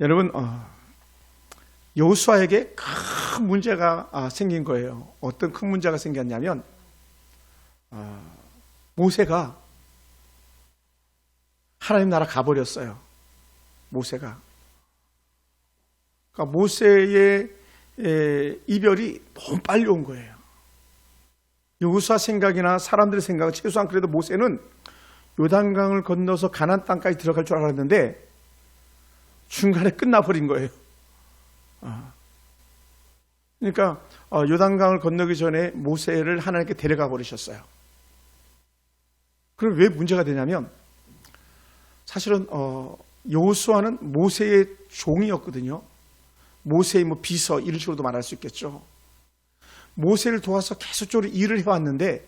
여러분, 여호수아에게 큰 문제가 생긴 거예요. 어떤 큰 문제가 생겼냐면 모세가 하나님 나라 가버렸어요. 모세가. 그러니까 모세의 이별이 너무 빨리 온 거예요. 여호수아 생각이나 사람들의 생각은 최소한 그래도 모세는 요단강을 건너서 가나안 땅까지 들어갈 줄 알았는데 중간에 끝나버린 거예요. 그러니까 요단강을 건너기 전에 모세를 하나님께 데려가 버리셨어요. 그럼 왜 문제가 되냐면 사실은 여호수아는 모세의 종이었거든요. 모세의 비서 이런 식으로도 말할 수 있겠죠. 모세를 도와서 계속적으로 일을 해왔는데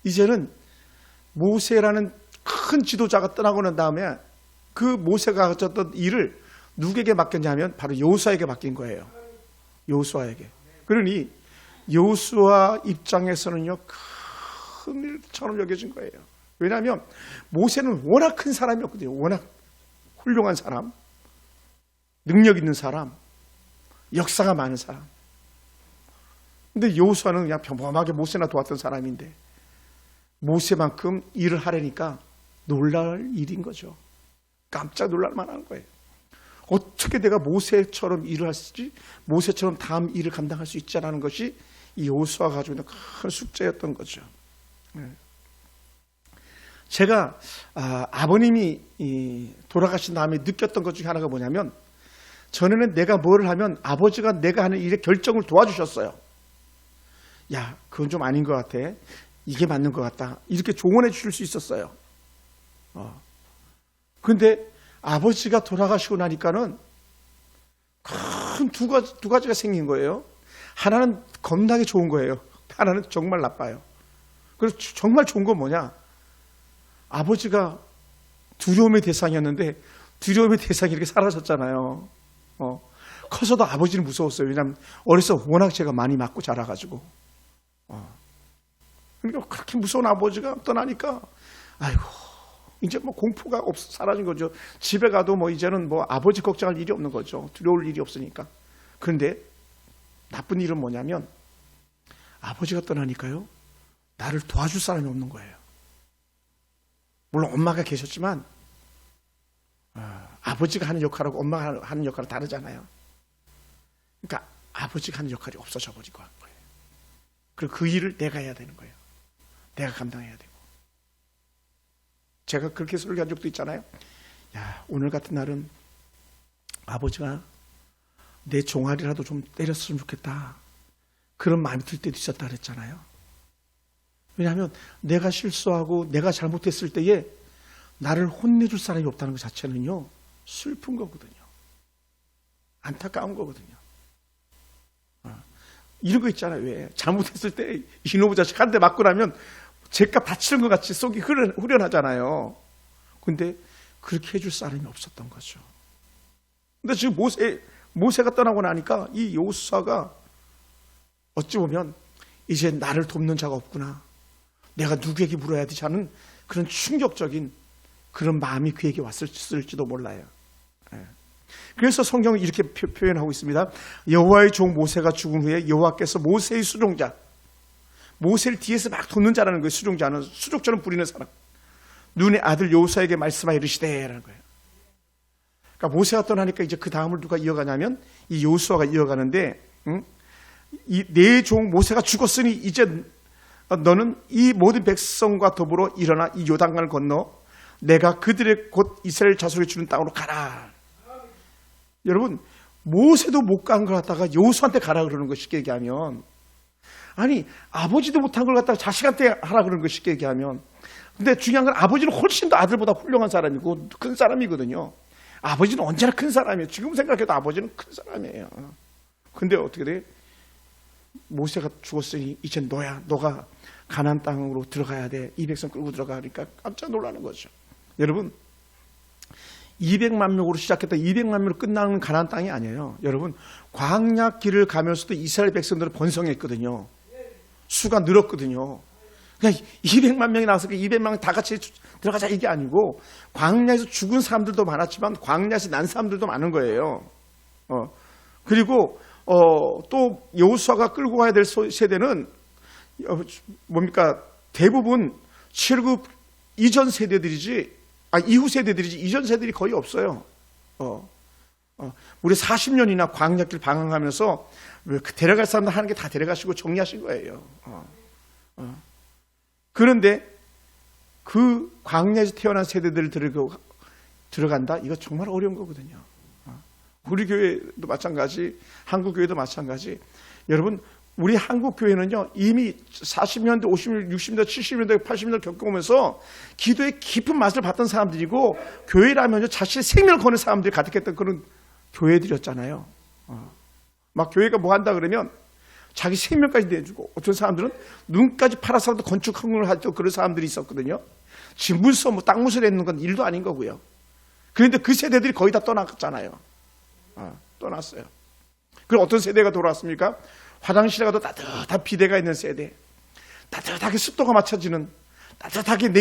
이제는 모세라는 큰 지도자가 떠나고 난 다음에 그 모세가 가졌던 일을 누구에게 맡겼냐면 바로 여호수아에게 맡긴 거예요. 여호수아에게. 그러니 여호수아 입장에서는요 큰 일처럼 여겨진 거예요. 왜냐하면 모세는 워낙 큰 사람이었거든요. 워낙 훌륭한 사람, 능력 있는 사람, 역사가 많은 사람. 근데 여호수아는 그냥 평범하게 모세나 도왔던 사람인데 모세만큼 일을 하려니까 놀랄 일인 거죠. 깜짝 놀랄 만한 거예요. 어떻게 내가 모세처럼 일을 할 수 있지? 모세처럼 다음 일을 감당할 수 있지라는 것이 이 여호수아가 가지고 있는 큰 숙제였던 거죠. 제가 아버님이 돌아가신 다음에 느꼈던 것 중에 하나가 뭐냐면 전에는 내가 뭘 하면 아버지가 내가 하는 일의 결정을 도와주셨어요. 야, 그건 좀 아닌 것 같아. 이게 맞는 것 같다. 이렇게 조언해 주실 수 있었어요. 그런데 아버지가 돌아가시고 나니까는 큰 두 가지가 생긴 거예요. 하나는 겁나게 좋은 거예요. 하나는 정말 나빠요. 그래서 정말 좋은 건 뭐냐? 아버지가 두려움의 대상이었는데 두려움의 대상이 이렇게 사라졌잖아요. 커서도 아버지는 무서웠어요. 왜냐하면 어려서 워낙 제가 많이 맞고 자라가지고. 그러니까 그렇게 무서운 아버지가 떠나니까 아이고 이제 공포가 사라진 거죠. 집에 가도 이제는 아버지 걱정할 일이 없는 거죠. 두려울 일이 없으니까. 그런데 나쁜 일은 뭐냐면 아버지가 떠나니까요 나를 도와줄 사람이 없는 거예요. 물론 엄마가 계셨지만 아버지가 하는 역할하고 엄마가 하는 역할은 다르잖아요. 그러니까 아버지가 하는 역할이 없어져 버리고 한 거예요. 그리고 그 일을 내가 해야 되는 거예요. 내가 감당해야 되고. 제가 그렇게 설교한 적도 있잖아요. 야, 오늘 같은 날은 아버지가 내 종아리라도 좀 때렸으면 좋겠다. 그런 마음이 들 때도 있었다 그랬잖아요. 왜냐하면 내가 실수하고 내가 잘못했을 때에 나를 혼내줄 사람이 없다는 것 자체는요 슬픈 거거든요. 안타까운 거거든요. 이런 거 있잖아요. 왜 잘못했을 때 이놈의 자식 한 대 맞고 나면 제값 다치는 것 같이 속이 후련하잖아요. 근데 그렇게 해줄 사람이 없었던 거죠. 근데 지금 모세가 떠나고 나니까 이 여호수아가 어찌 보면 이제 나를 돕는 자가 없구나. 내가 누구에게 물어야 되지 않은 그런 충격적인 그런 마음이 그에게 왔을지도 몰라요. 그래서 성경은 이렇게 표현하고 있습니다. 여호와의 종 모세가 죽은 후에 여호와께서 모세의 수종자, 모세를 뒤에서 막 돕는 자라는 거예요. 수종자는 수족처럼 부리는 사람. 눈의 아들 여호수아에게 말씀하여 이르시되라는 거예요. 그러니까 모세가 떠나니까 이제 그 다음을 누가 이어가냐면 이 여호수아가 이어가는데, 내 종 모세가 죽었으니 이제 너는 이 모든 백성과 더불어 일어나 이 요단강을 건너 내가 그들의 곧 이스라엘 자손에게 주는 땅으로 가라. 여러분, 모세도 못 간 걸 갖다가 여호수아한테 가라 그러는 거 쉽게 얘기하면, 아니 아버지도 못한 걸 갖다가 자식한테 하라 그러는 거 쉽게 얘기하면, 근데 중요한 건 아버지는 훨씬 더 아들보다 훌륭한 사람이고 큰 사람이거든요. 아버지는 언제나 큰 사람이에요. 지금 생각해도 아버지는 큰 사람이에요. 근데 어떻게 돼? 모세가 죽었으니 이제 너가 가나안 땅으로 들어가야 돼. 이 백성 끌고 들어가니까 깜짝 놀라는 거죠. 여러분, 200만 명으로 시작했다 200만 명으로 끝나는 가나안 땅이 아니에요. 여러분, 광야 길을 가면서도 이스라엘 백성들은 번성했거든요. 수가 늘었거든요. 그냥 200만 명이 나와서 그 200명 다 같이 들어가자 이게 아니고 광야에서 죽은 사람들도 많았지만 광야에서 난 사람들도 많은 거예요. 그리고 또 여호수아가 끌고 가야 될 세대는 뭡니까? 대부분 출애굽 이전 세대들이지, 이후 세대들이지 이전 세대들이 거의 없어요. 우리 40년이나 광야길 방황하면서 데려갈 사람들 하는 게 다 데려가시고 정리하신 거예요. 그런데 그 광야에서 태어난 세대들을 들어간다? 이거 정말 어려운 거거든요. 우리 교회도 마찬가지, 한국 교회도 마찬가지. 여러분, 우리 한국 교회는요, 이미 40년대, 50년대, 60년대, 70년대, 80년대 겪어오면서 기도의 깊은 맛을 봤던 사람들이고, 교회라면요, 자신의 생명을 거는 사람들이 가득했던 그런 교회들이었잖아요. 막 교회가 뭐 한다 그러면 자기 생명까지 내주고, 어떤 사람들은 눈까지 팔아서라도 건축 헌금을 하던 그런 사람들이 있었거든요. 집 문서, 땅 문서 내는 건 일도 아닌 거고요. 그런데 그 세대들이 거의 다 떠났잖아요. 떠났어요. 그럼 어떤 세대가 돌아왔습니까? 화장실에 가도 따뜻한 비데가 있는 세대, 따뜻하게 습도가 맞춰지는, 따뜻하게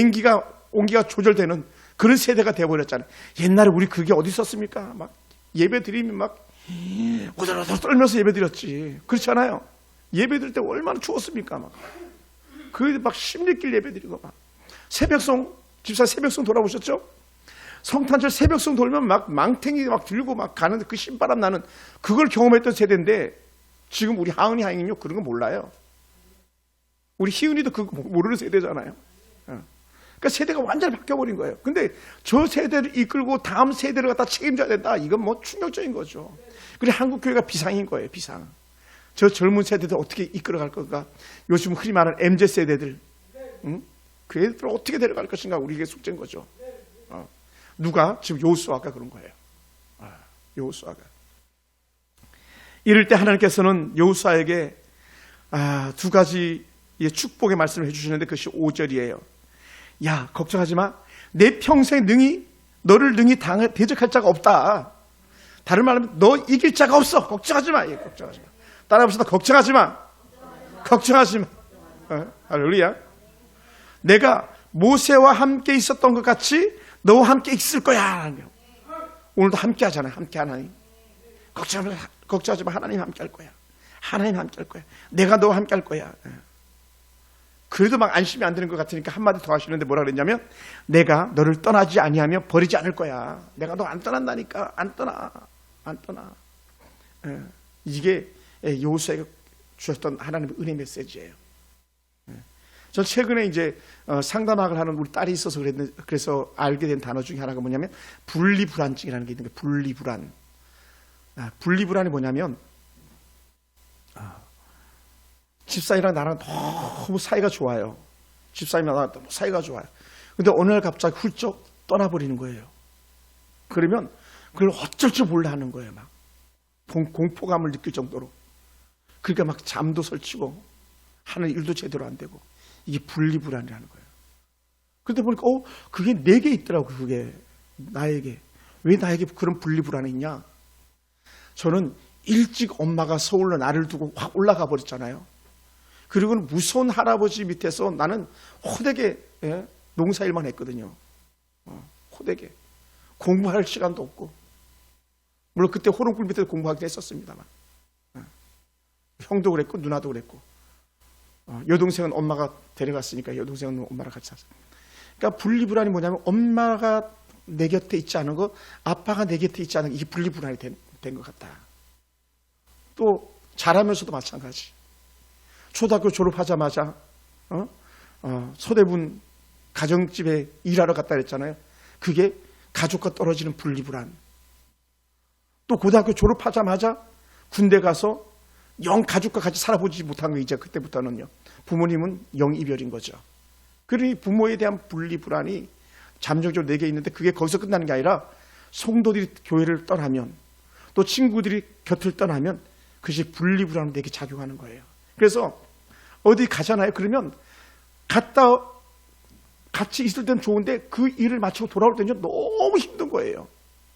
온기가 조절되는 그런 세대가 되어버렸잖아요. 옛날에 우리 그게 어디 있었습니까? 막 예배 드리면 막 오들오들 떨면서 예배 드렸지. 그렇잖아요. 예배 드릴 때 얼마나 추웠습니까? 막 십리길 예배 드리고 막 새벽송, 집사 새벽송 돌아보셨죠? 성탄절 새벽송 돌면 막 망탱이 막 들고 막 가는데 그 신바람 나는 그걸 경험했던 세대인데 지금 우리 하은이 하영이요 그런 거 몰라요. 우리 희은이도 그거 모르는 세대잖아요. 그러니까 세대가 완전히 바뀌어버린 거예요. 근데 저 세대를 이끌고 다음 세대를 갖다 책임져야 된다. 이건 뭐 충격적인 거죠. 그래 한국 교회가 비상인 거예요. 비상. 저 젊은 세대들 어떻게 이끌어갈 건가? 요즘 흔히 말하는 MZ 세대들, 그 애들을 어떻게 데려갈 것인가? 우리에게 숙제인 거죠. 누가? 지금 여호수아가 그런 거예요. 여호수아가. 이럴 때 하나님께서는 여호수아에게 두 가지의 축복의 말씀을 해주시는데 그것이 5절이에요. 야, 걱정하지 마. 내 평생 너를 능히 대적할 자가 없다. 다른 말하면 너 이길 자가 없어. 걱정하지 마. 걱정하지 마. 따라합시다. 걱정하지 마. 걱정하지 마. 할렐루야. 내가 모세와 함께 있었던 것 같이 너와 함께 있을 거야. 오늘도 함께 하잖아요. 함께 하나님. 걱정하지 마. 하나님 함께 할 거야. 하나님 함께 할 거야. 내가 너와 함께 할 거야. 그래도 막 안심이 안 되는 것 같으니까 한마디 더 하시는데 뭐라 그랬냐면 내가 너를 떠나지 아니하며 버리지 않을 거야. 내가 너 안 떠난다니까. 안 떠나. 이게 여호수아에게 주셨던 하나님의 은혜 메시지예요. 전 최근에 이제 상담학을 하는 우리 딸이 있어서 그래서 알게 된 단어 중에 하나가 뭐냐면 분리불안증이라는 게 있는 거예요. 분리불안. 분리불안이 뭐냐면 집사님이랑 나랑 너무 사이가 좋아요. 집사님이랑 나랑 너무 사이가 좋아요. 근데 어느 날 갑자기 훌쩍 떠나버리는 거예요. 그러면 그걸 어쩔 줄 몰라 하는 거예요. 막 공포감을 느낄 정도로. 그러니까 막 잠도 설치고 하는 일도 제대로 안 되고 이게 분리불안이라는 거예요. 그런데 보니까 그게 내게 있더라고. 그게 나에게. 왜 나에게 그런 분리불안이 있냐? 저는 일찍 엄마가 서울로 나를 두고 확 올라가 버렸잖아요. 그리고는 무서운 할아버지 밑에서 나는 호되게 농사일만 했거든요. 호되게. 공부할 시간도 없고. 물론 그때 호롱불 밑에서 공부하긴 했었습니다만. 형도 그랬고 누나도 그랬고. 여동생은 엄마가 데려갔으니까 여동생은 엄마랑 같이 샀어요. 그러니까 분리불안이 뭐냐면 엄마가 내 곁에 있지 않은 거, 아빠가 내 곁에 있지 않은 거, 이게 분리불안이 된 것 같다. 또 자라면서도 마찬가지. 초등학교 졸업하자마자 서대문 가정집에 일하러 갔다 그랬잖아요. 그게 가족과 떨어지는 분리불안. 또 고등학교 졸업하자마자 군대 가서 영 가족과 같이 살아보지 못한 거 이제 그때부터는요. 부모님은 영 이별인 거죠. 그러니 부모에 대한 분리불안이 잠정적으로 내게 있는데 그게 거기서 끝나는 게 아니라 성도들이 교회를 떠나면 또 친구들이 곁을 떠나면 그것이 분리불안으로 내게 작용하는 거예요. 그래서 어디 가잖아요. 그러면 같이 있을 때는 좋은데 그 일을 마치고 돌아올 때는 너무 힘든 거예요.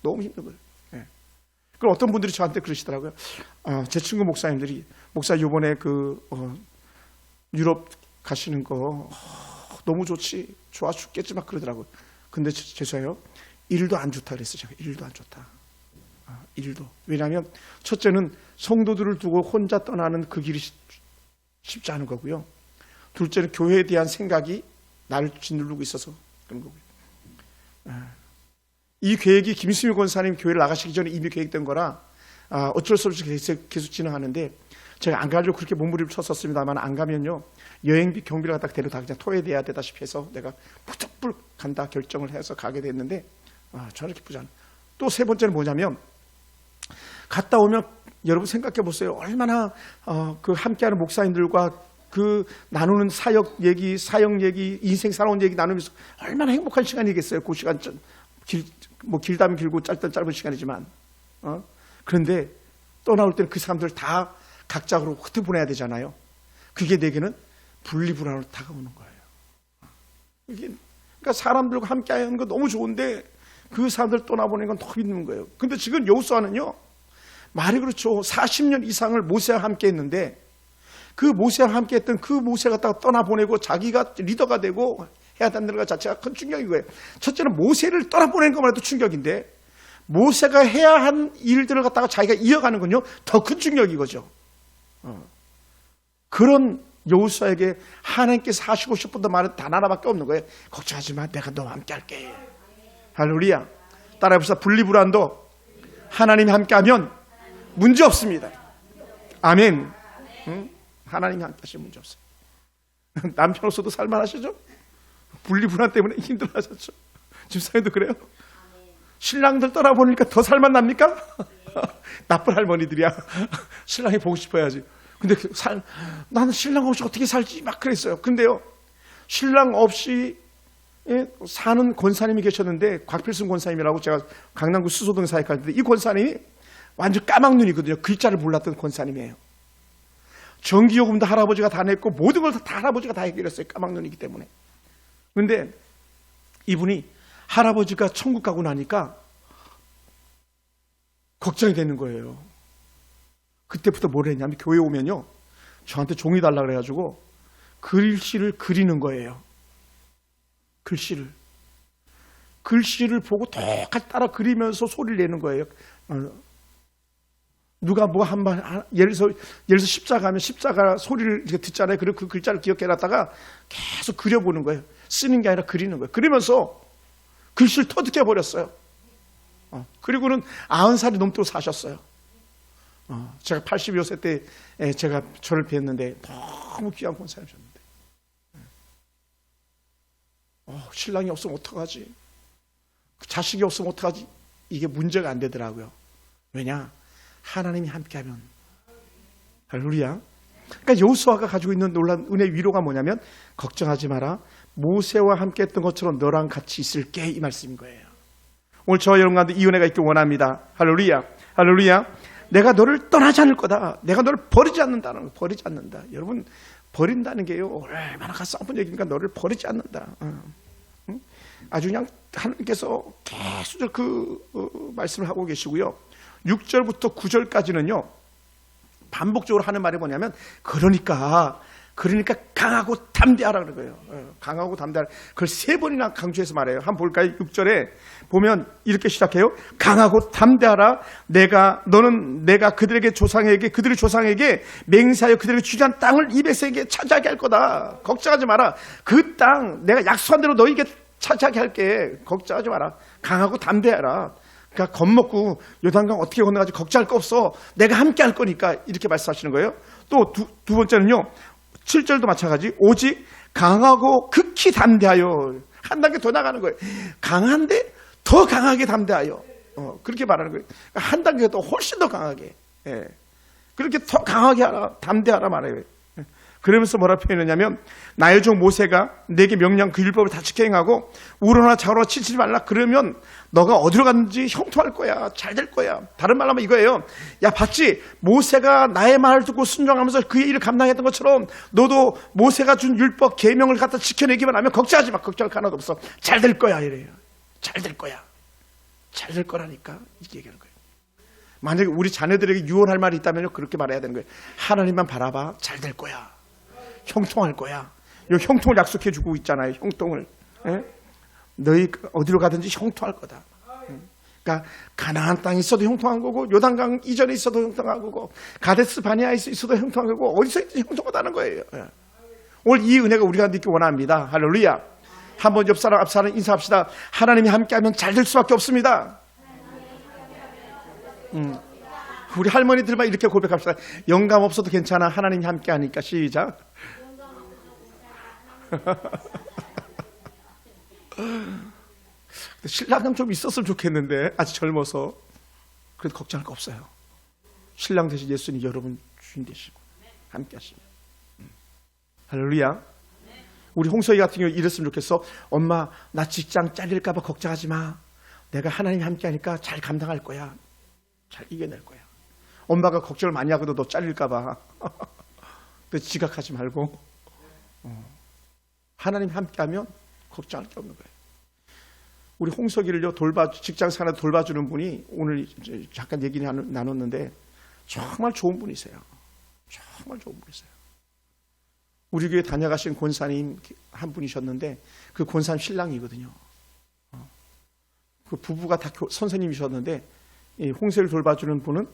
너무 힘든 거예요. 그럼 어떤 분들이 저한테 그러시더라고요. 제 친구 목사님들이 목사 이번에 유럽 가시는 거 너무 좋지, 좋아 죽겠지 막 그러더라고요. 근데 죄송해요, 일도 안 좋다 그랬어요. 제가 일도 안 좋다. 일도. 왜냐하면 첫째는 성도들을 두고 혼자 떠나는 그 길이 쉽지 않은 거고요. 둘째는 교회에 대한 생각이 나를 짓누르고 있어서 그런 거고요. 이 계획이 김수미 권사님 교회를 나가시기 전에 이미 계획된 거라 어쩔 수 없이 계속 진행하는데, 제가 안 가려고 그렇게 몸부림을 쳤었습니다만, 안 가면요 여행비 경비를 갖다 데려다 그냥 토해내야 되다시피 해서 내가 무턱불 간다 결정을 해서 가게 됐는데, 저는 기쁘지 않아요. 또 세 번째는 뭐냐면, 갔다 오면 여러분 생각해 보세요. 얼마나 그 함께하는 목사님들과 그 나누는 사역 얘기, 인생 살아온 얘기 나누면서 얼마나 행복한 시간이겠어요. 그 시간 길다면 길고 짧다면 짧은 시간이지만, 그런데 떠나올 때는 그 사람들 다 각자로 흩어 보내야 되잖아요. 그게 내게는 분리불안으로 다가오는 거예요. 그러니까 사람들과 함께하는 거 너무 좋은데 그 사람들 떠나보내는 건 너무 힘든 거예요. 근데 지금 여호수아는요, 말이 그렇죠. 40년 이상을 모세와 함께 했는데, 그 모세와 함께 했던 그 모세 갖다가 떠나보내고 자기가 리더가 되고 해야 된다는 것 자체가 큰 충격인 거예요. 첫째는 모세를 떠나보내는 것만 해도 충격인데, 모세가 해야 한 일들을 갖다가 자기가 이어가는 건요 더 큰 충격이거죠. 그런 여호수아에게 하나님께서 하시고 싶은 말은 단 하나밖에 없는 거예요. 걱정하지 마, 내가 너와 함께 할게. 할렐루야. 따라해보시다. 분리불안도 하나님이 함께하면 문제 없습니다. 아멘. 하나님이 함께하시면 문제 없어요. 남편 없어도 살만하시죠? 분리불안 때문에 힘들어하셨죠? 집사님도 그래요? 신랑들 떠나보니까 더 살만 납니까? 나쁜 할머니들이야. 신랑이 보고 싶어야지. 근데 나는 신랑 없이 어떻게 살지? 막 그랬어요. 근데요, 신랑 없이 사는 권사님이 계셨는데, 곽필순 권사님이라고, 제가 강남구 수소동 사역하는데, 이 권사님이 완전 까막눈이거든요. 글자를 몰랐던 권사님이에요. 전기요금도 할아버지가 다 냈고 모든 걸 다 할아버지가 다 해결했어요. 까막눈이기 때문에. 그런데 이분이 할아버지가 천국 가고 나니까 걱정이 되는 거예요. 그때부터 뭘 했냐면, 교회 오면요 저한테 종이 달라 그래가지고 글씨를 그리는 거예요. 글씨를 보고 똑같이 따라 그리면서 소리를 내는 거예요. 누가 뭐 예를 들어서 십자가 하면 십자가 소리를 듣잖아요. 그리고 그 글자를 기억해놨다가 계속 그려보는 거예요. 쓰는 게 아니라 그리는 거예요. 그러면서 글씨를 터득해 버렸어요. 그리고는 90살이 넘도록 사셨어요. 제가 82세 때 제가 저를 뵀는데 너무 귀한 권사님이셨는데, 신랑이 없으면 어떡하지? 자식이 없으면 어떡하지? 이게 문제가 안 되더라고요. 왜냐? 하나님이 함께하면. 할렐루야. 그러니까 여호수아가 가지고 있는 놀라운 은혜 위로가 뭐냐면, 걱정하지 마라, 모세와 함께 했던 것처럼 너랑 같이 있을게, 이 말씀인 거예요. 오늘 저와 여러분 가운데 이 은혜가 있길 원합니다. 할렐루야. 할렐루야. 내가 너를 떠나지 않을 거다. 내가 너를 버리지 않는다는 거. 버리지 않는다. 여러분, 버린다는 게요 얼마나 가슴 아픈 얘기니까. 너를 버리지 않는다. 아주 그냥 하나님께서 계속 말씀을 하고 계시고요. 6절부터 9절까지는요 반복적으로 하는 말이 뭐냐면, 그러니까 강하고 담대하라 그런 거예요. 강하고 담대하라. 그걸 3번이나 강조해서 말해요. 한번 볼까요? 6절에 보면 이렇게 시작해요. 강하고 담대하라. 너는 내가 그들의 조상에게 맹세하여 그들에게 주한 땅을 이 백성에게 차지하게 할 거다. 걱정하지 마라. 그 땅 내가 약속한 대로 너에게 차지하게 할게. 걱정하지 마라. 강하고 담대하라. 그러니까 겁먹고 요단강 어떻게 건너가지 걱정할 거 없어. 내가 함께 할 거니까, 이렇게 말씀하시는 거예요. 또 두 번째는요 7절도 마찬가지. 오직 강하고 극히 담대하여. 한 단계 더 나가는 거예요. 강한데 더 강하게 담대하여. 그렇게 말하는 거예요. 한 단계 더 훨씬 더 강하게. 그렇게 더 강하게 하라, 담대하라 말해요. 그러면서 뭐라 표현하냐면, 나의 종 모세가 내게 명령 그 율법을 다 지켜 행하고 우러나 좌우로 치지 말라. 그러면 너가 어디로 갔는지 형통할 거야. 잘 될 거야. 다른 말로 하면 이거예요. 야, 봤지? 모세가 나의 말을 듣고 순종하면서 그의 일을 감당했던 것처럼 너도 모세가 준 율법 계명을 갖다 지켜내기만 하면 걱정하지 마. 걱정할 거 하나도 없어. 잘 될 거야 이래요. 잘 될 거야. 잘 될 거라니까 이렇게 얘기하는 거예요. 만약에 우리 자녀들에게 유언할 말이 있다면 그렇게 말해야 되는 거예요. 하나님만 바라봐. 잘 될 거야. 형통할 거야. 이 형통을 약속해 주고 있잖아요. 형통을. 예? 너희 어디로 가든지 형통할 거다. 그러니까 가나안 땅에 있어도 형통한 거고 요단강 이전에 있어도 형통한 거고 가데스 바네아에 있어도 형통한 거고 어디서 있든지 형통하다는 거예요. 예. 오늘 이 은혜가 우리가 느끼기 원합니다. 할렐루야. 한번 옆 사람 앞 사람 인사합시다. 하나님이 함께하면 잘 될 수밖에 없습니다. 우리 할머니들만 이렇게 고백합시다. 영감 없어도 괜찮아. 하나님이 함께하니까. 시작. 신랑은 좀 있었으면 좋겠는데 아직 젊어서. 그래도 걱정할 거 없어요. 신랑 대신 예수님 여러분 주인 되시고 함께 하시면. 할렐루야. 우리 홍서희 같은 경우 이랬으면 좋겠어. 엄마 나 직장 잘릴까 봐 걱정하지 마. 내가 하나님 함께 하니까 잘 감당할 거야. 잘 이겨낼 거야. 엄마가 걱정을 많이 하거든. 너 잘릴까 봐. 지각하지 말고 하나님 함께 하면 걱정할 게 없는 거예요. 우리 홍석이를요 직장 생활 돌봐주는 분이 오늘 잠깐 얘기 나눴는데 정말 좋은 분이세요. 정말 좋은 분이세요. 우리 교회 다녀가신 권사님 한 분이셨는데 그 권사님 신랑이거든요. 그 부부가 다 선생님이셨는데 이 홍석이를 돌봐주는 분은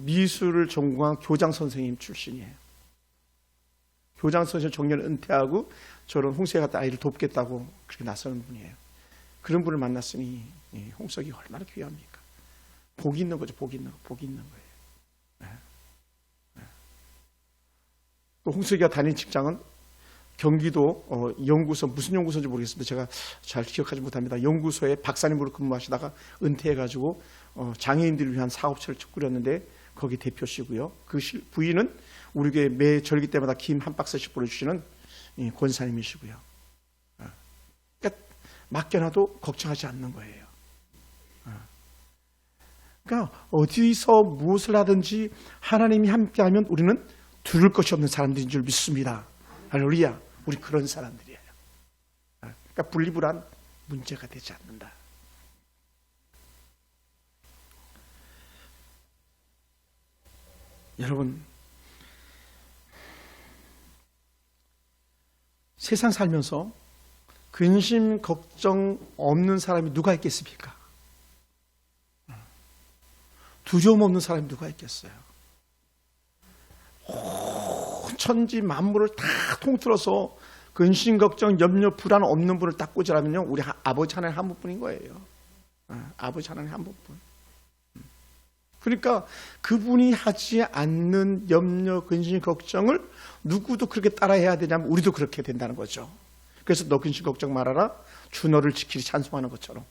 미술을 전공한 교장 선생님 출신이에요. 교장 선생님 정년 은퇴하고 저런 홍석이 같은 아이를 돕겠다고 그렇게 나서는 분이에요. 그런 분을 만났으니 홍석이 얼마나 귀합니까? 복이 있는 거죠. 복이 있는 거예요. 네. 네. 또 홍석이가 다니는 직장은 경기도 연구소, 무슨 연구소인지 모르겠습니다. 제가 잘 기억하지 못합니다. 연구소에 박사님으로 근무하시다가 은퇴해가지고 장애인들을 위한 사업체를 꾸렸는데 거기 대표시고요. 그 부인은 우리 교회 매 절기 때마다 김 한 박스씩 보내주시는 권사님이시고요. 그러니까 맡겨놔도 걱정하지 않는 거예요. 그러니까 어디서 무엇을 하든지 하나님이 함께하면 우리는 두려울 것이 없는 사람들인 줄 믿습니다. 할렐루야. 우리 그런 사람들이에요. 그러니까 분리불안 문제가 되지 않는다. 여러분, 세상 살면서 근심 걱정 없는 사람이 누가 있겠습니까? 두려움 없는 사람이 누가 있겠어요? 천지 만물을 다 통틀어서 근심 걱정 염려 불안 없는 분을 딱 꽂으라면요 우리 아버지 하나님 한 분뿐인 거예요. 아버지 하나님 한 분뿐. 그러니까 그분이 하지 않는 염려 근심 걱정을 누구도 그렇게 따라해야 되냐면 우리도 그렇게 된다는 거죠. 그래서 너 근심 걱정 말아라. 주 너를 지키리 찬송하는 것처럼.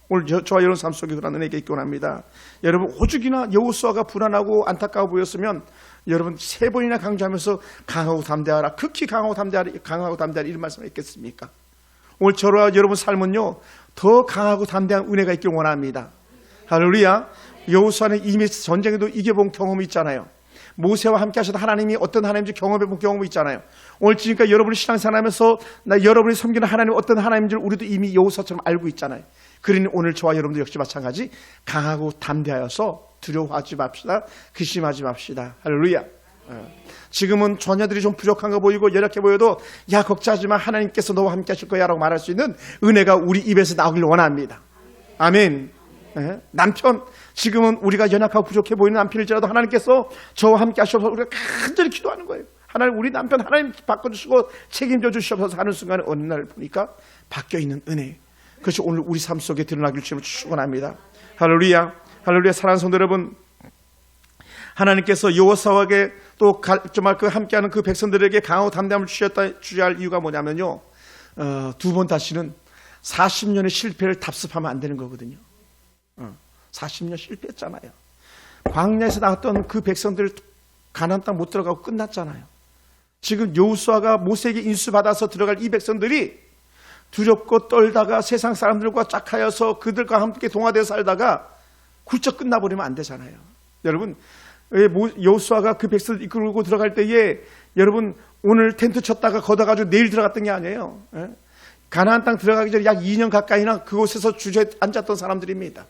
오늘 저와 여러분 삶 속에 그런 은혜가 있기 원합니다. 여러분 오죽이나 여호수아가 불안하고 안타까워 보였으면 여러분 3번이나 강조하면서 강하고 담대하라. 극히 강하고 담대하라 이런 말씀을 했겠습니까? 오늘 저와 여러분 삶은요 더 강하고 담대한 은혜가 있길 원합니다. 할렐루야. 여호수아는 이미 전쟁에도 이겨본 경험이 있잖아요. 모세와 함께 하셔서 하나님이 어떤 하나님인지 경험해본 경험이 있잖아요. 오늘 지금까지 여러분이 신앙생활하면서 여러분이 섬기는 하나님이 어떤 하나님인지 우리도 이미 여호수아처럼 알고 있잖아요. 그러니 오늘 저와 여러분도 역시 마찬가지 강하고 담대하여서 두려워하지 맙시다. 근심하지 맙시다. 할렐루야. 지금은 자녀들이 좀 부족한 거 보이고 연약해 보여도 야 걱정하지 마. 하나님께서 너와 함께 하실 거야 라고 말할 수 있는 은혜가 우리 입에서 나오길 원합니다. 아멘. 남편 지금은 우리가 연약하고 부족해 보이는 남편일지라도 하나님께서 저와 함께 하셔서 우리가 간절히 기도하는 거예요. 하나님 우리 남편 하나님 바꿔주시고 책임져 주시옵소서 하는 순간에 어느 날 보니까 바뀌어있는 은혜 그것이 오늘 우리 삶 속에 드러나길 주님을 축원합니다. 할렐루야. 할렐루야. 사랑하는 성도 여러분, 하나님께서 여호수아에게 또 정말 그 함께하는 그 백성들에게 강하고 담대함을 주셔야 할 이유가 뭐냐면요 2번 다시는 40년의 실패를 답습하면 안 되는 거거든요. 40년 실패했잖아요. 광야에서 나왔던 그 백성들 가나안 땅 못 들어가고 끝났잖아요. 지금 여호수아가 모세에게 인수받아서 들어갈 이 백성들이 두렵고 떨다가 세상 사람들과 짝하여서 그들과 함께 동화되어 살다가 굴쩍 끝나버리면 안 되잖아요. 여러분 여호수아가 그 백성들 이끌고 들어갈 때에 여러분 오늘 텐트 쳤다가 걷어가지고 내일 들어갔던 게 아니에요. 가나안 땅 들어가기 전에 약 2년 가까이나 그곳에서 주저앉았던 사람들입니다.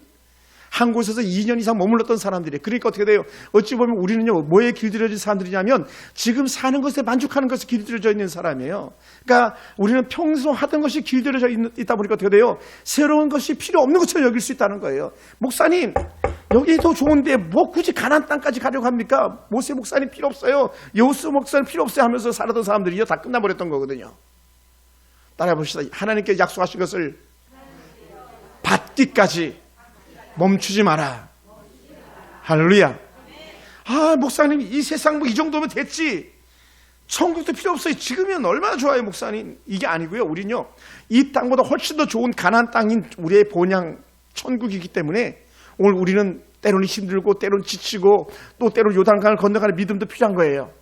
한 곳에서 2년 이상 머물렀던 사람들이. 그러니까 어떻게 돼요? 어찌 보면 우리는요, 뭐에 길들여진 사람들이냐면 지금 사는 것에 만족하는 것에 길들여져 있는 사람이에요. 그러니까 우리는 평소 하던 것이 길들여져 있다 보니까 어떻게 돼요? 새로운 것이 필요 없는 것처럼 여길 수 있다는 거예요. 목사님, 여기도 좋은데 뭐 굳이 가나안 땅까지 가려고 합니까? 모세 목사님 필요 없어요. 여호수 목사님 필요 없어요 하면서 살았던 사람들이요, 다 끝나버렸던 거거든요. 따라해 봅시다. 하나님께 약속하신 것을 받기까지 멈추지 마라. 할렐루야. 아, 목사님, 이 세상 뭐 이 정도면 됐지. 천국도 필요 없어요. 지금이면 얼마나 좋아요, 목사님. 이게 아니고요. 우리는요, 이 땅보다 훨씬 더 좋은 가나안 땅인 우리의 본향 천국이기 때문에 오늘 우리는 때로는 힘들고 때로는 지치고 또 때로는 요단강을 건너가는 믿음도 필요한 거예요.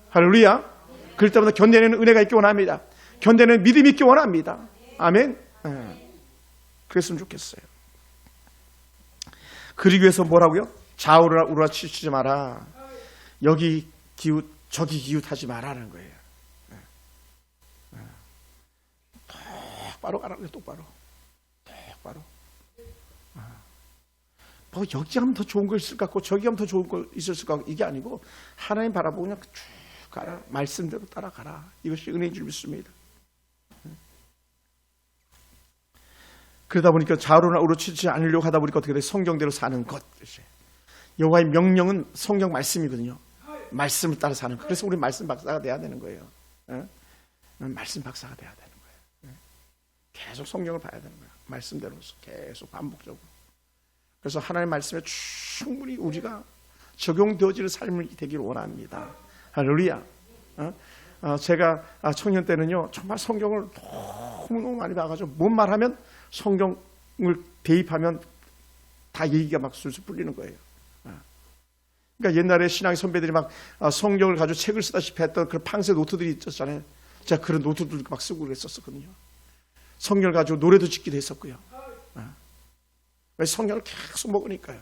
할렐루야. 그럴 때마다 견뎌내는 은혜가 있기 원합니다. 견뎌내는 믿음이 있기 원합니다. 아멘. 그랬으면 좋겠어요. 그러기 위해서 뭐라고요? 좌우를 우러치지 마라. 여기 기웃 저기 기웃하지 마라는 거예요. 똑바로 가라고요. 똑바로. 뭐 여기 하면 더 좋은 거 있을 것 같고 저기 하면 더 좋은 거 있을 것 같고 이게 아니고 하나님 바라보고 그냥 쭉 가라. 말씀대로 따라가라. 이것이 은혜인 줄 믿습니다. 그러다 보니까 좌우로나 우러치지 않으려고 하다 보니까 어떻게 돼? 성경대로 사는 것. 여호와의 명령은 성경 말씀이거든요. 말씀을 따라 사는 것. 그래서 우리 말씀 박사가 돼야 되는 거예요. 말씀 박사가 돼야 되는 거예요. 계속 성경을 봐야 되는 거예요. 말씀대로서 계속 반복적으로. 그래서 하나님의 말씀에 충분히 우리가 적용되어지는 삶이 되기를 원합니다. 할렐루야. 제가 청년 때는요, 정말 성경을 너무너무 많이 봐가지고 뭔 말하면 성경을 대입하면 다 얘기가 막 술술 풀리는 거예요. 그러니까 옛날에 신앙의 선배들이 막 성경을 가지고 책을 쓰다시피 했던 그런 팡세 노트들이 있었잖아요. 제가 그런 노트들 막 쓰고 그랬었거든요. 성경을 가지고 노래도 짓기도 했었고요. 성경을 계속 먹으니까요.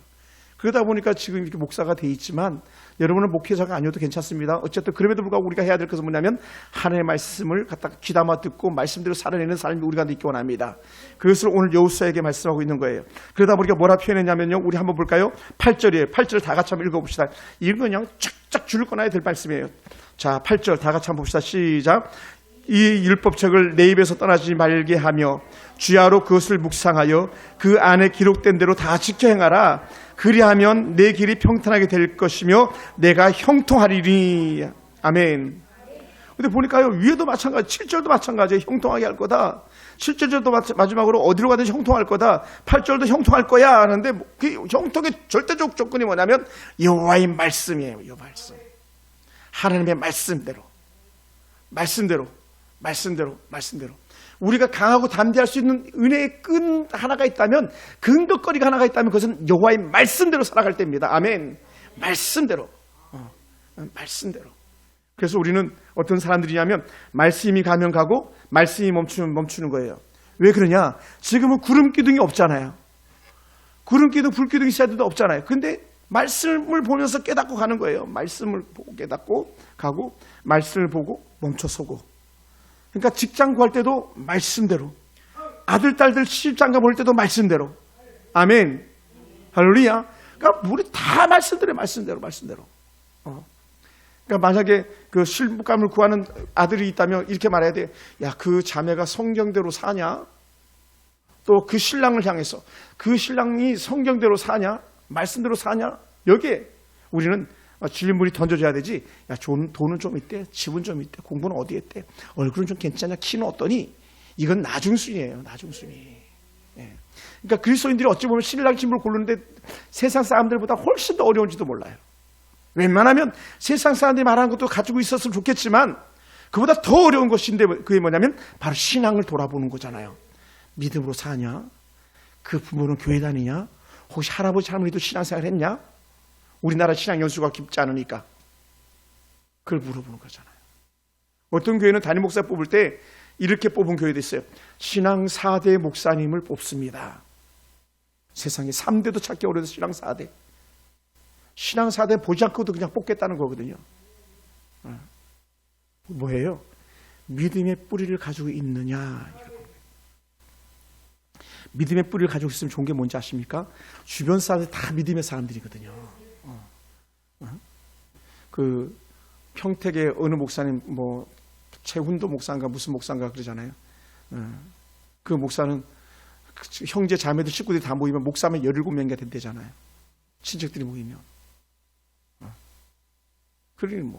그러다 보니까 지금 이렇게 목사가 돼 있지만 여러분은 목회자가 아니어도 괜찮습니다. 어쨌든 그럼에도 불구하고 우리가 해야 될 것은 뭐냐면 하나님의 말씀을 갖다가 귀담아 듣고 말씀대로 살아내는 삶이 우리가 있기 원합니다. 그것을 오늘 여호수아에게 말씀하고 있는 거예요. 그러다 보니까 뭐라 표현했냐면요. 우리 한번 볼까요? 8절이에요. 8절 다 같이 한번 읽어봅시다. 이건 그냥 쫙쫙 줄을 꺼놔야 될 말씀이에요. 자, 8절 다 같이 한번 봅시다. 시작. 이 율법책을 내 입에서 떠나지 말게 하며 주야로 그것을 묵상하여 그 안에 기록된 대로 다 지켜 행하라. 그리하면 내 길이 평탄하게 될 것이며 내가 형통하리니. 아멘. 근데 보니까요, 위에도 마찬가지, 7절도 마찬가지예요. 형통하게 할 거다. 7절도 마지막으로 어디로 가든지 형통할 거다. 8절도 형통할 거야 하는데 그 형통의 절대적 조건이 뭐냐면 여호와의 말씀이에요. 이 말씀. 하나님의 말씀대로. 우리가 강하고 담대할 수 있는 은혜의 끈 하나가 있다면, 근거거리가 하나가 있다면 그것은 여호와의 말씀대로 살아갈 때입니다. 아멘. 말씀대로. 그래서 우리는 어떤 사람들이냐면 말씀이 가면 가고 말씀이 멈추면 멈추는 거예요. 왜 그러냐? 지금은 구름 기둥이 없잖아요. 구름 기둥, 불 기둥이 있어야 되도 없잖아요. 근데 말씀을 보면서 깨닫고 가는 거예요. 말씀을 보고 깨닫고 가고 말씀을 보고 멈춰서고. 그러니까 직장 구할 때도 말씀대로, 아들 딸들 시집장가 볼 때도 말씀대로. 아멘. 할렐루야. 그러니까 우리 다 말씀대로. 그러니까 만약에 그 실무감을 구하는 아들이 있다면 이렇게 말해야 돼. 야, 그 자매가 성경대로 사냐? 또 그 신랑을 향해서 그 신랑이 성경대로 사냐? 말씀대로 사냐? 여기에 우리는 질문이 던져줘야 되지. 야, 돈은 좀 있대, 집은 좀 있대, 공부는 어디 했대, 얼굴은 좀 괜찮냐, 키는 어떠니? 이건 나중순이에요. 나중순위. 예. 그러니까 그리스도인들이 어찌 보면 신랑 신부를 고르는데 세상 사람들보다 훨씬 더 어려운지도 몰라요. 웬만하면 세상 사람들이 말하는 것도 가지고 있었으면 좋겠지만 그보다 더 어려운 것인데 그게 뭐냐면 바로 신앙을 돌아보는 거잖아요. 믿음으로 사냐? 그 부모는 교회 다니냐? 혹시 할아버지 할머니도 신앙생활 했냐? 우리나라 신앙 연수가 깊지 않으니까 그걸 물어보는 거잖아요. 어떤 교회는 담임 목사 뽑을 때 이렇게 뽑은 교회도 있어요. 신앙 4대 목사님을 뽑습니다. 세상에 3대도 찾기 어려워서 신앙 4대. 신앙 4대 보지 않고도 그냥 뽑겠다는 거거든요. 뭐예요? 믿음의 뿌리를 가지고 있느냐. 믿음의 뿌리를 가지고 있으면 좋은 게 뭔지 아십니까? 주변 사람들이 다 믿음의 사람들이거든요. 그 평택의 어느 목사님, 뭐 최훈도 목사인가 무슨 목사인가 그러잖아요. 그 목사는 형제 자매들 식구들이 다 모이면 목사면 17명이 된대잖아요. 친척들이 모이면. 그러니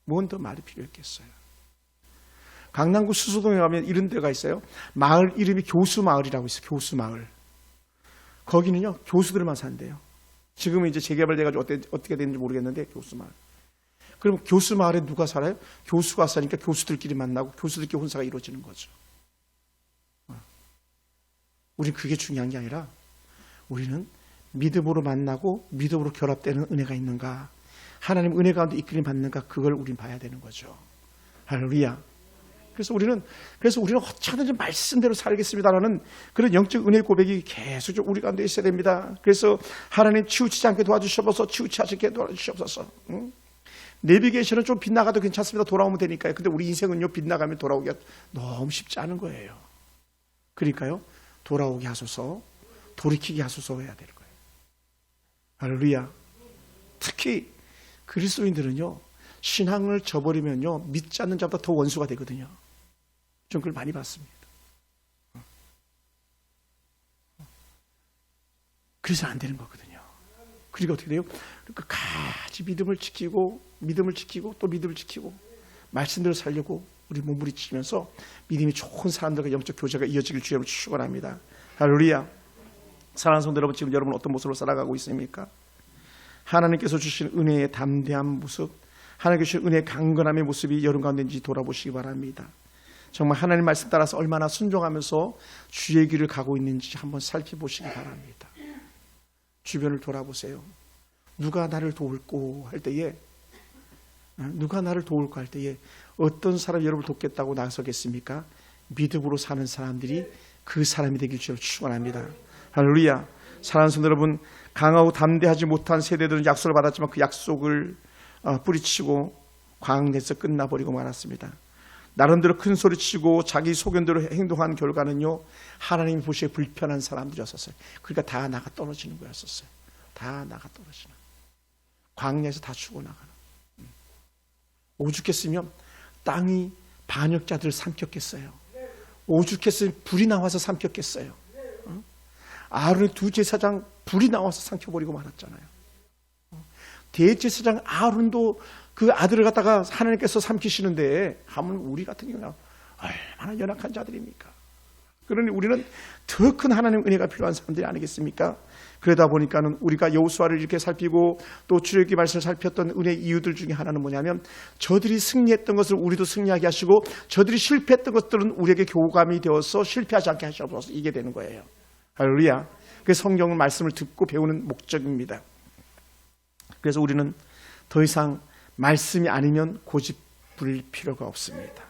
뭔 더 말이 필요했겠어요. 강남구 수소동에 가면 이런 데가 있어요. 마을 이름이 교수마을이라고 있어요. 교수마을. 거기는요 교수들만 산대요. 지금은 이제 재개발돼가지고 어떻게 되는지 모르겠는데 교수마을. 그럼 교수마을에 누가 살아요? 교수가 사니까 교수들끼리 만나고 교수들끼리 혼사가 이루어지는 거죠. 우리는 그게 중요한 게 아니라 우리는 믿음으로 만나고 믿음으로 결합되는 은혜가 있는가, 하나님 은혜 가운데 이끌림 받는가, 그걸 우리는 봐야 되는 거죠. 할렐루야. 그래서 우리는 어쩌든지 말씀대로 살겠습니다라는 그런 영적 은혜의 고백이 계속 우리 가운데 있어야 됩니다. 그래서 하나님 치우치지 않게 도와주시옵소서, 치우치지 않게 도와주시옵소서. 내비게이션은 좀 빗나가도 괜찮습니다. 돌아오면 되니까요. 근데 우리 인생은요, 빗나가면 돌아오기가 너무 쉽지 않은 거예요. 그러니까요, 돌아오게 하소서, 돌이키게 하소서 해야 되는 거예요. 할렐루야. 특히 그리스도인들은요, 신앙을 저버리면요, 믿지 않는 자보다 더 원수가 되거든요. 좀 그걸 많이 봤습니다. 그래서 안 되는 거거든요. 그리고 어떻게 돼요? 끝까지 믿음을 지키고 또 믿음을 지키고 말씀대로 살려고 우리 몸부림치면서 믿음이 좋은 사람들과 영적 교제가 이어지길 주님을 축원합니다. 할렐루야. 사랑하는 성도 여러분, 지금 여러분 어떤 모습으로 살아가고 있습니까? 하나님께서 주신 은혜의 담대한 모습, 하나님께서 주신 은혜의 강건함의 모습이 여러분 가운데인지 돌아보시기 바랍니다. 정말 하나님 말씀 따라서 얼마나 순종하면서 주의 길을 가고 있는지 한번 살펴보시기 바랍니다. 주변을 돌아보세요. 누가 나를 도울꼬 할 때에, 어떤 사람이 여러분을 돕겠다고 나서겠습니까? 믿음으로 사는 사람들이 그 사람이 되길 주로 축원합니다. 할렐루야. 사랑하는 성도 여러분, 강하고 담대하지 못한 세대들은 약속을 받았지만 그 약속을 뿌리치고 광야에서 끝나버리고 말았습니다. 나름대로 큰 소리치고 자기 소견대로 행동한 결과는요, 하나님이 보시기에 불편한 사람들이었었어요. 그러니까 다 나가 떨어지는 거였었어요. 다 나가 떨어지는, 광야에서 다 죽어나가는. 오죽했으면 땅이 반역자들을 삼켰겠어요. 오죽했으면 불이 나와서 삼켰겠어요. 아론의 두 제사장 불이 나와서 삼켜버리고 말았잖아요. 대제사장 아론도 그 아들을 갖다가 하나님께서 삼키시는데, 하면 우리 같은 경우는 얼마나 연약한 자들입니까? 그러니 우리는 더 큰 하나님의 은혜가 필요한 사람들이 아니겠습니까? 그러다 보니까는 우리가 여호수아를 이렇게 살피고 또 출애굽기 말씀을 살폈던 은혜의 이유들 중에 하나는 뭐냐면, 저들이 승리했던 것을 우리도 승리하게 하시고 저들이 실패했던 것들은 우리에게 교감이 되어서 실패하지 않게 하셔서 이게 되는 거예요. 할렐루야. 그래서 성경 말씀을 듣고 배우는 목적입니다. 그래서 우리는 더 이상 말씀이 아니면 고집 부릴 필요가 없습니다.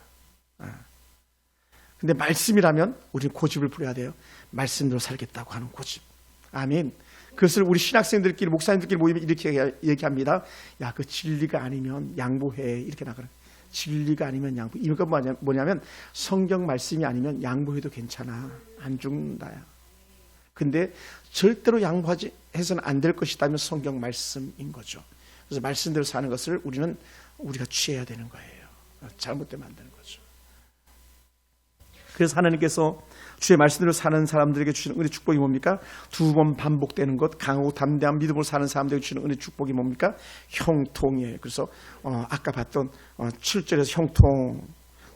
근데 말씀이라면 우리는 고집을 부려야 돼요. 말씀대로 살겠다고 하는 고집. 아멘. 그것을 우리 신학생들끼리, 목사님들끼리 모이면 이렇게 얘기합니다. 야, 그 진리가 아니면 양보해. 이렇게 나가는. 진리가 아니면 양보. 이유가 뭐냐면 성경 말씀이 아니면 양보해도 괜찮아. 안 죽는다야. 근데 절대로 양보하지 해서는 안 될 것이다면 성경 말씀인 거죠. 그래서 말씀대로 사는 것을 우리가 취해야 되는 거예요. 잘못되면 안 되는 거죠. 그래서 하나님께서 주의 말씀대로 사는 사람들에게 주시는 은혜 축복이 뭡니까? 두 번 반복되는 것, 강하고 담대한 믿음으로 사는 사람들에게 주시는 은혜 축복이 뭡니까? 형통이에요. 그래서 아까 봤던 7절에서 형통,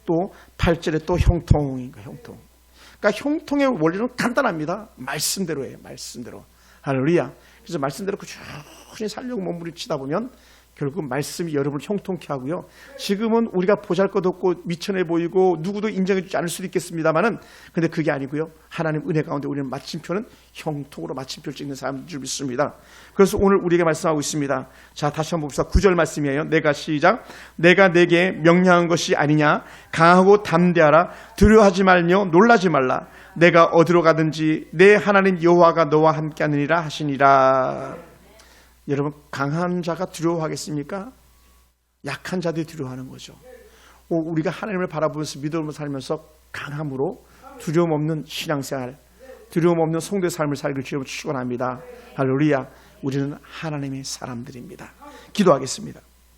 또 8절에 또 형통인 거예요. 형통. 그러니까 형통의 원리는 간단합니다. 말씀대로예요. 말씀대로. 할렐루야. 그래서 말씀대로 꾸준히 살려고 몸부림치다 보면 결국 말씀이 여러분을 형통케 하고요. 지금은 우리가 보잘것없고 미천해 보이고 누구도 인정해 주지 않을 수도 있겠습니다만은, 근데 그게 아니고요. 하나님 은혜 가운데 우리는 마침표는 형통으로 마침표를 찍는 사람인 줄 믿습니다. 그래서 오늘 우리에게 말씀하고 있습니다. 자, 다시 한번 봅시다. 9절 말씀이에요. 내가 내게 명령한 것이 아니냐? 강하고 담대하라. 두려워하지 말며 놀라지 말라. 내가 어디로 가든지 내 하나님 여호와가 너와 함께하느니라 하시니라. 여러분, 강한 자가 두려워하겠습니까? 약한 자들이 두려워하는 거죠. 우리가 하나님을 바라보면서 믿음으로 살면서 강함으로 두려움 없는 신앙생활, 두려움 없는 성도의 삶을 살기를 주여 축원합니다. 할렐루야. 우리는 하나님의 사람들입니다. 기도하겠습니다.